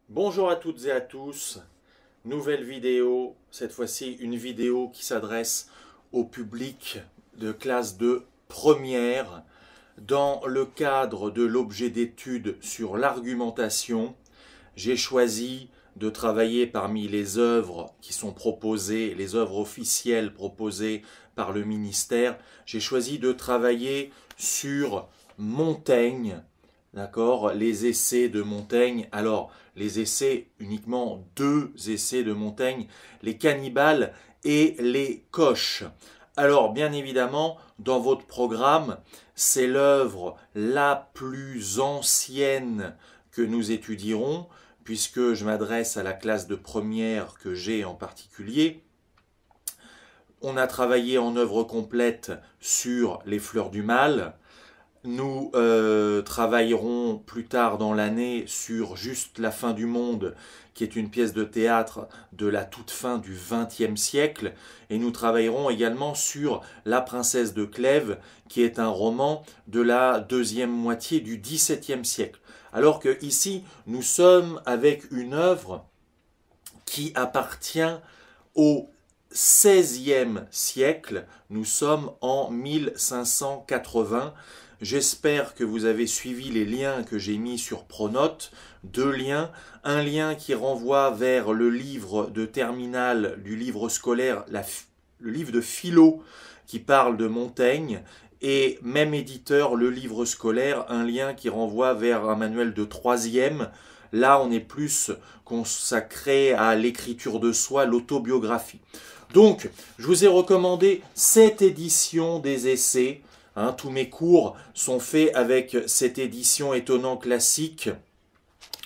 Bonjour à toutes et à tous, nouvelle vidéo, cette fois-ci une vidéo qui s'adresse au public de classe de première dans le cadre de l'objet d'étude sur l'argumentation. J'ai choisi de travailler parmi les œuvres qui sont proposées, les œuvres officielles proposées par le ministère. J'ai choisi de travailler sur Montaigne, d'accord, les essais de Montaigne. Alors, les essais, uniquement deux essais de Montaigne, les cannibales et les coches. Alors, bien évidemment, dans votre programme, c'est l'œuvre la plus ancienne que nous étudierons, puisque je m'adresse à la classe de première que j'ai en particulier. On a travaillé en œuvre complète sur les fleurs du mal. Nous travaillerons plus tard dans l'année sur Juste la fin du monde, qui est une pièce de théâtre de la toute fin du XXe siècle. Et nous travaillerons également sur La princesse de Clèves, qui est un roman de la deuxième moitié du XVIIe siècle. Alors que ici, nous sommes avec une œuvre qui appartient au XVIe siècle. Nous sommes en 1580. J'espère que vous avez suivi les liens que j'ai mis sur Pronote. Deux liens. Un lien qui renvoie vers le livre de terminale du livre scolaire, le livre de philo qui parle de Montaigne. Et même éditeur, le livre scolaire, un lien qui renvoie vers un manuel de troisième. Là, on est plus consacré à l'écriture de soi, l'autobiographie. Donc, je vous ai recommandé cette édition des essais. Tous mes cours sont faits avec cette édition étonnant classique.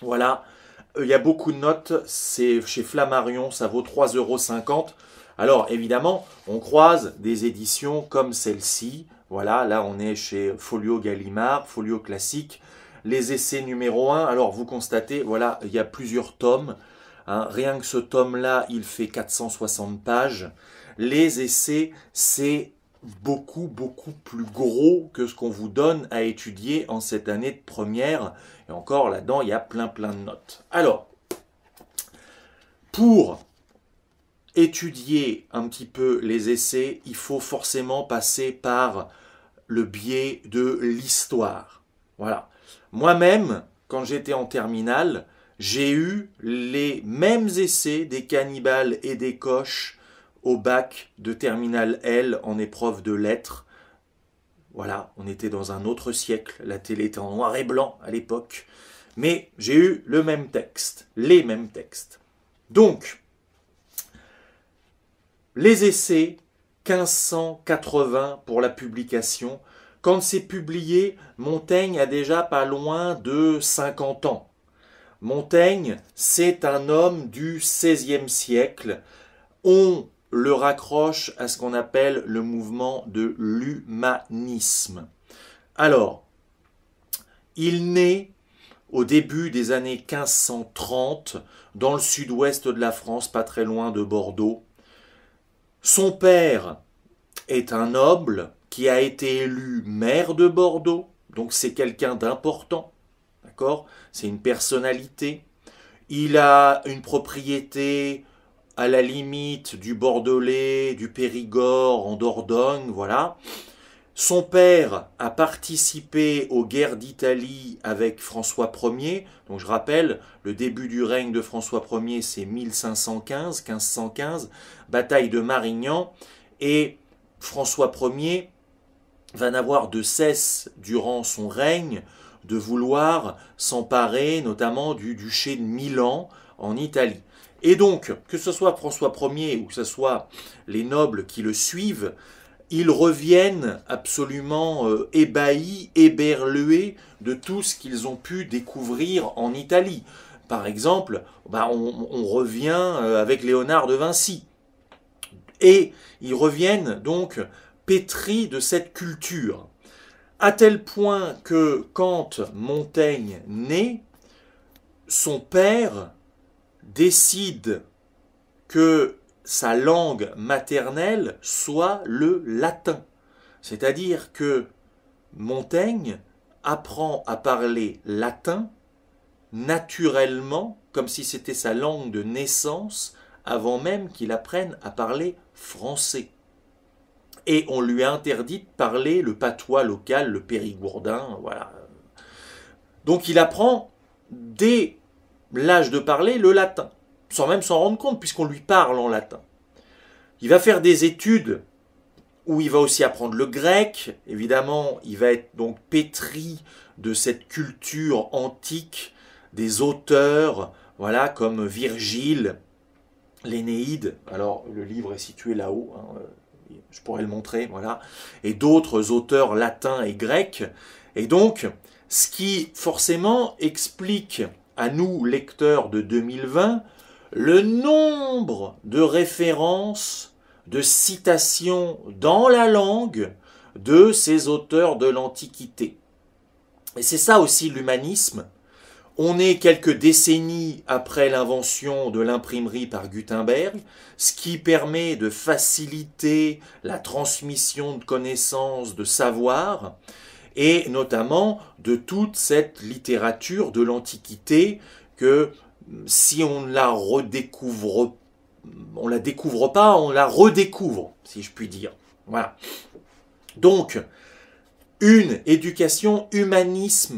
Voilà, il y a beaucoup de notes, c'est chez Flammarion, ça vaut 3,50 €. Alors évidemment, on croise des éditions comme celle-ci. Voilà, là on est chez Folio Gallimard, Folio Classique. Les essais numéro 1, alors vous constatez, voilà, il y a plusieurs tomes. Rien que ce tome-là, il fait 460 pages. Les essais, c'est beaucoup plus gros que ce qu'on vous donne à étudier en cette année de première. Et encore là-dedans, il y a plein de notes. Alors, pour étudier un petit peu les essais, il faut forcément passer par le biais de l'histoire. Voilà. Moi-même, quand j'étais en terminale, j'ai eu les mêmes essais des cannibales et des coches au bac de terminale L en épreuve de lettres. Voilà, on était dans un autre siècle, la télé était en noir et blanc à l'époque, mais j'ai eu le même texte, les mêmes textes. Donc, les essais, 1580 pour la publication. Quand c'est publié, Montaigne a déjà pas loin de 50 ans. Montaigne, c'est un homme du XVIe siècle. On le raccroche à ce qu'on appelle le mouvement de l'humanisme. Alors, il naît au début des années 1530 dans le sud-ouest de la France, pas très loin de Bordeaux. Son père est un noble qui a été élu maire de Bordeaux, donc c'est quelqu'un d'important, d'accord? C'est une personnalité. Il a une propriété à la limite du Bordelais, du Périgord, en Dordogne, voilà. Son père a participé aux guerres d'Italie avec François Ier. Donc je rappelle, le début du règne de François Ier, c'est 1515, bataille de Marignan. Et François Ier va n'avoir de cesse, durant son règne, de vouloir s'emparer notamment du duché de Milan en Italie. Et donc, que ce soit François Ier ou que ce soit les nobles qui le suivent, ils reviennent absolument ébahis, éberlués de tout ce qu'ils ont pu découvrir en Italie. Par exemple, on revient avec Léonard de Vinci. Et ils reviennent donc pétris de cette culture. À tel point que quand Montaigne naît, son père décide que sa langue maternelle soit le latin. C'est-à-dire que Montaigne apprend à parler latin naturellement, comme si c'était sa langue de naissance, avant même qu'il apprenne à parler français. Et on lui a interdit de parler le patois local, le périgourdin, voilà. Donc il apprend dès l'âge de parler le latin, sans même s'en rendre compte, puisqu'on lui parle en latin. Il va faire des études où il va aussi apprendre le grec. Évidemment, il va être donc pétri de cette culture antique, des auteurs, voilà, comme Virgile, l'Énéide. Alors, le livre est situé là-haut, hein, je pourrais le montrer, voilà. Et d'autres auteurs latins et grecs. Et donc, ce qui forcément explique à nous, lecteurs de 2020, le nombre de références, de citations dans la langue de ces auteurs de l'Antiquité. Et c'est ça aussi l'humanisme. On est quelques décennies après l'invention de l'imprimerie par Gutenberg, ce qui permet de faciliter la transmission de connaissances, de savoirs, et notamment de toute cette littérature de l'Antiquité que si on ne la redécouvre, on la découvre pas, on la redécouvre, si je puis dire. Voilà. Donc, une éducation humaniste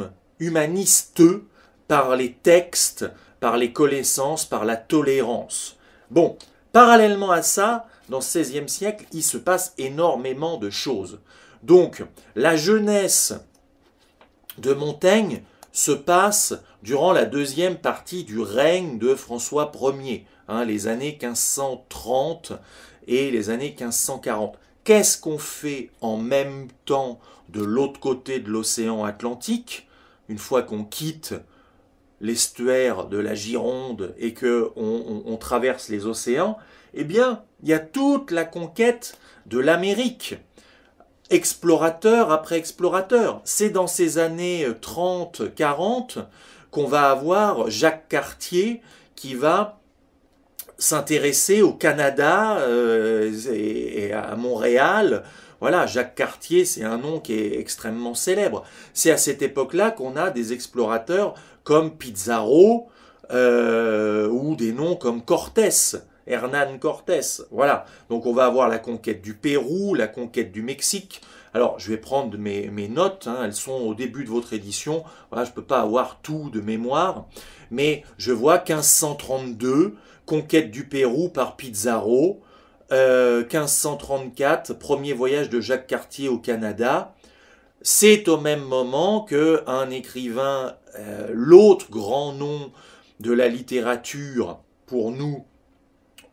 par les textes, par les connaissances, par la tolérance. Bon, parallèlement à ça, dans le XVIe siècle, il se passe énormément de choses. Donc, la jeunesse de Montaigne se passe durant la deuxième partie du règne de François Ier, les années 1530 et les années 1540. Qu'est-ce qu'on fait en même temps de l'autre côté de l'océan Atlantique, une fois qu'on quitte l'estuaire de la Gironde et qu'on traverse les océans? Eh bien, il y a toute la conquête de l'Amérique. Explorateur après explorateur. C'est dans ces années 30-40 qu'on va avoir Jacques Cartier qui va s'intéresser au Canada et à Montréal. Voilà, Jacques Cartier, c'est un nom qui est extrêmement célèbre. C'est à cette époque-là qu'on a des explorateurs comme Pizarro ou des noms comme Cortés. Hernán Cortés, voilà. Donc on va avoir la conquête du Pérou, la conquête du Mexique. Alors je vais prendre mes notes, elles sont au début de votre édition. Voilà, je ne peux pas avoir tout de mémoire, mais je vois 1532, conquête du Pérou par Pizarro, 1534, premier voyage de Jacques Cartier au Canada. C'est au même moment qu'un écrivain, l'autre grand nom de la littérature pour nous,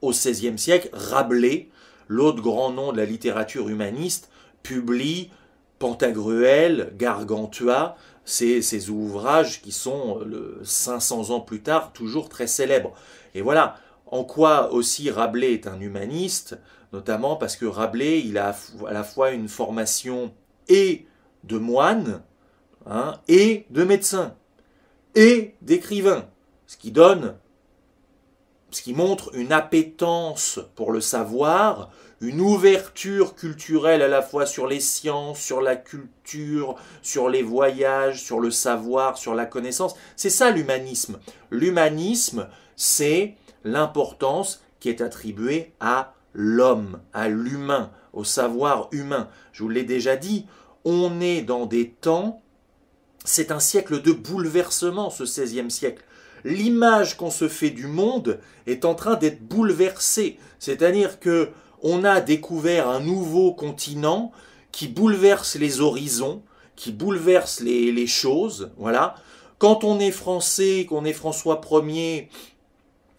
au XVIe siècle, Rabelais, l'autre grand nom de la littérature humaniste, publie Pantagruel, Gargantua, ces ouvrages qui sont 500 ans plus tard toujours très célèbres. Et voilà, en quoi aussi Rabelais est un humaniste, notamment parce que Rabelais, il a à la fois une formation et de moine, et de médecin, et d'écrivain, ce qui montre une appétence pour le savoir, une ouverture culturelle à la fois sur les sciences, sur la culture, sur les voyages, sur le savoir, sur la connaissance. C'est ça l'humanisme. L'humanisme, c'est l'importance qui est attribuée à l'homme, à l'humain, au savoir humain. Je vous l'ai déjà dit, on est dans des temps, c'est un siècle de bouleversement, ce XVIe siècle. L'image qu'on se fait du monde est en train d'être bouleversée. C'est-à-dire que on a découvert un nouveau continent qui bouleverse les horizons, qui bouleverse les choses. Voilà. Quand on est français, qu'on est François Ier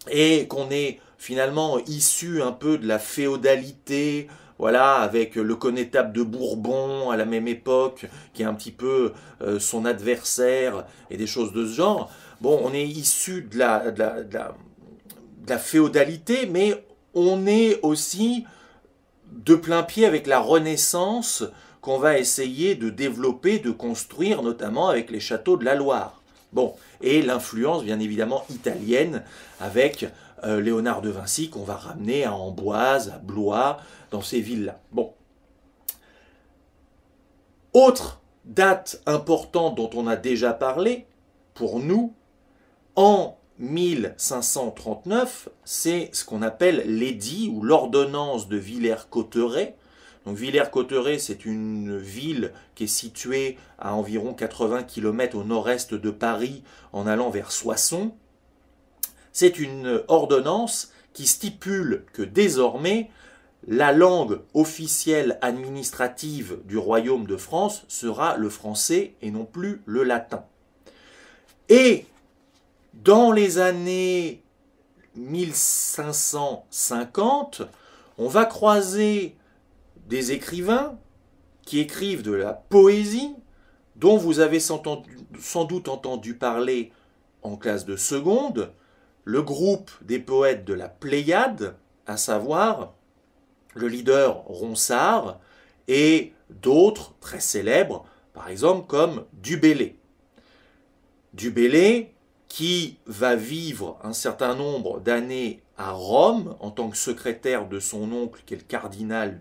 et qu'on est finalement issu un peu de la féodalité, voilà, avec le connétable de Bourbon à la même époque, qui est un petit peu son adversaire et des choses de ce genre. Bon, on est issu de la féodalité, mais on est aussi de plein pied avec la Renaissance qu'on va essayer de développer, de construire, notamment avec les châteaux de la Loire. Bon, et l'influence, bien évidemment, italienne, avec Léonard de Vinci, qu'on va ramener à Amboise, à Blois, dans ces villes-là. Bon. Autre date importante dont on a déjà parlé, pour nous, En 1539, c'est ce qu'on appelle l'édit ou l'ordonnance de Villers-Cotterêts. Donc Villers-Cotterêts, c'est une ville qui est située à environ 80 km au nord-est de Paris en allant vers Soissons. C'est une ordonnance qui stipule que désormais, la langue officielle administrative du royaume de France sera le français et non plus le latin. Et dans les années 1550, on va croiser des écrivains qui écrivent de la poésie, dont vous avez sans doute entendu parler en classe de seconde, le groupe des poètes de la Pléiade, à savoir le leader Ronsard et d'autres très célèbres, par exemple comme Du Bellay. Du Bellay qui va vivre un certain nombre d'années à Rome en tant que secrétaire de son oncle qui est le cardinal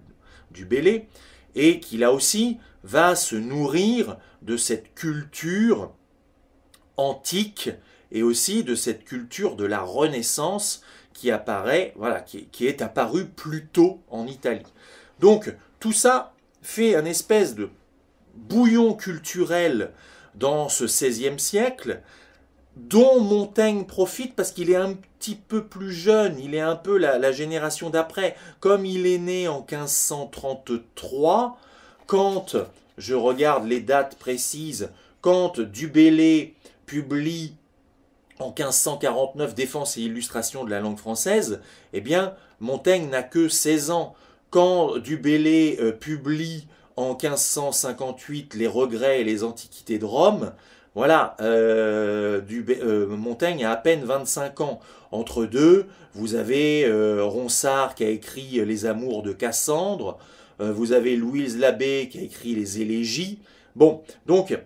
Du Bellay et qui là aussi va se nourrir de cette culture antique et aussi de cette culture de la Renaissance qui apparaît, voilà, qui est apparue plus tôt en Italie. Donc tout ça fait un espèce de bouillon culturel dans ce XVIe siècle, dont Montaigne profite parce qu'il est un petit peu plus jeune, il est un peu la génération d'après. Comme il est né en 1533, quand, je regarde les dates précises, quand Du Bellay publie en 1549 Défense et illustration de la langue française, eh bien, Montaigne n'a que 16 ans. Quand Du Bellay publie en 1558 Les Regrets et les Antiquités de Rome, voilà, Montaigne a à peine 25 ans. Entre deux, vous avez Ronsard qui a écrit Les Amours de Cassandre, vous avez Louise Labbé qui a écrit Les Élégies. Bon, donc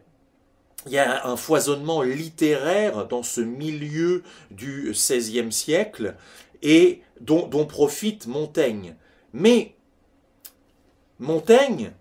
il y a un foisonnement littéraire dans ce milieu du XVIe siècle et dont profite Montaigne. Mais Montaigne,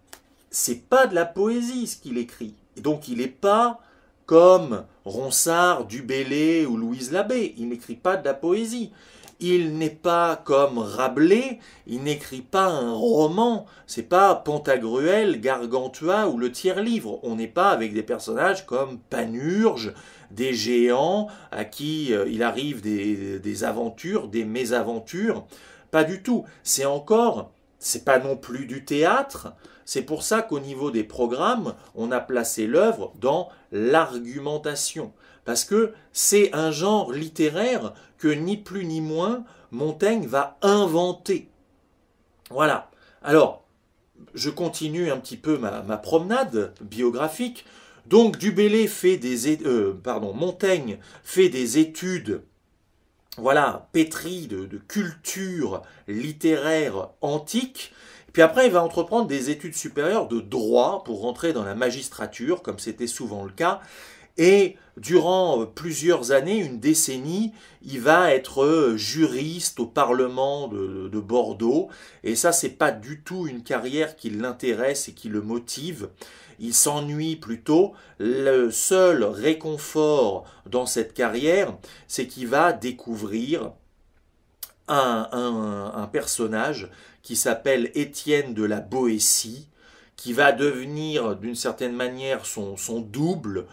c'est pas de la poésie ce qu'il écrit. Et donc il n'est pas comme Ronsard, Du Bellay ou Louise Labbé. Il n'écrit pas de la poésie. Il n'est pas comme Rabelais, il n'écrit pas un roman. C'est pas Pantagruel, Gargantua ou le tiers-livre. On n'est pas avec des personnages comme Panurge, des géants à qui il arrive des aventures, des mésaventures. Pas du tout. C'est pas non plus du théâtre. C'est pour ça qu'au niveau des programmes, on a placé l'œuvre dans l'argumentation. Parce que c'est un genre littéraire que ni plus ni moins Montaigne va inventer. Voilà. Alors, je continue un petit peu ma promenade biographique. Donc, Montaigne fait des études, voilà, pétries de culture littéraire antique. Puis après, il va entreprendre des études supérieures de droit pour rentrer dans la magistrature, comme c'était souvent le cas. Et durant plusieurs années, une décennie, il va être juriste au Parlement de Bordeaux. Et ça, c'est pas du tout une carrière qui l'intéresse et qui le motive. Il s'ennuie plutôt. Le seul réconfort dans cette carrière, c'est qu'il va découvrir un personnage qui s'appelle Étienne de la Boétie, qui va devenir d'une certaine manière son double,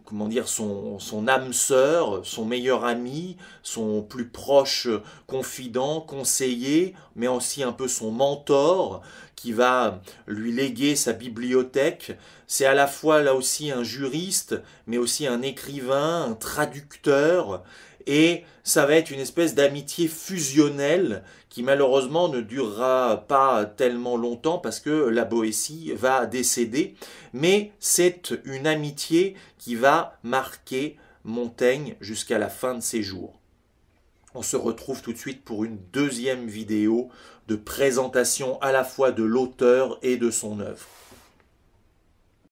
comment dire, son âme sœur, son meilleur ami, son plus proche confident, conseiller, mais aussi un peu son mentor, qui va lui léguer sa bibliothèque. C'est à la fois là aussi un juriste, mais aussi un écrivain, un traducteur, et ça va être une espèce d'amitié fusionnelle qui malheureusement ne durera pas tellement longtemps parce que la Boétie va décéder, mais c'est une amitié qui va marquer Montaigne jusqu'à la fin de ses jours. On se retrouve tout de suite pour une deuxième vidéo de présentation à la fois de l'auteur et de son œuvre.